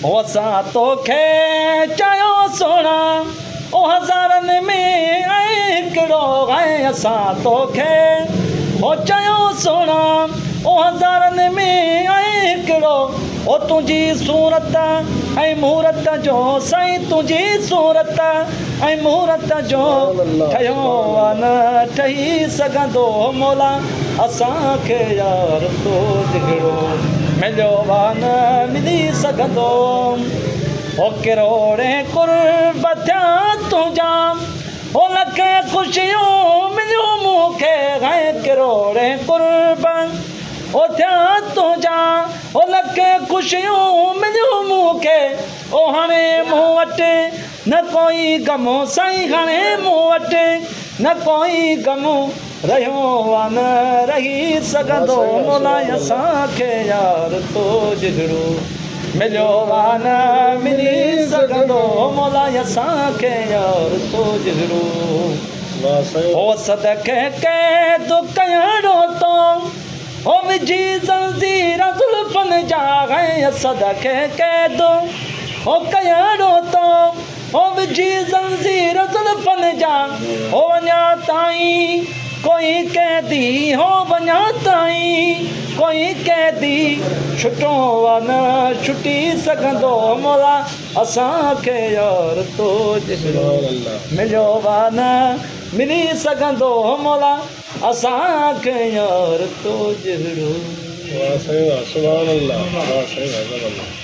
ओ असां तोखे चयो सोना ओ हज़ारनि में ऐं हिकिड़ो ऐं असां तोखे ओ चयो सोना ओ हज़ारनि में ऐं हिकिड़ो ओ तुंहिंजी सूरत ऐं मूरत जो साईं तुंहिंजी सूरत ऐं मूरत जो ठहियो आहे न ठही सघंदो मौला असांखे यार तो जहिड़ो मिलियो आहे न मिली सघंदो ओ किरोड़े कुर्ब थिया तुंहिंजा ओ लख ख़ुशियूं मिलियूं मूंखे ऐं किरोड़े कुर्ब ओ थिया तुंहिंजा ओ लख ख़ुशियूं मिलियूं मूंखे ओ हाणे मूं वटि न कोई गमो साईं हाणे मूं वटि न कोई गमो रहियो आहे न रही सघंदो मौला असांखे यार तो जहिड़ो मिलियो आहे न मिली सघंदो मौला असांखे यार तो जहिड़ो ओ सदके कैद कयणो तो ओ विझी ज़ंजीर ज़ुल्फ़नि जा ऐं सदके कैद ओ कयणो तो ओ विझी ज़ंजीर ज़ुल्फ़नि जा ओ अञा ताईं कोई कैदी हो वञा ताईं कोई कैदी छुटो आहे न छुटी सघंदो मौला असांखे यार तो जहिड़ो मिलियो आहे न मिली सघंदो मौला असांखे यार तो जहिड़ो सुभान अल्लाह।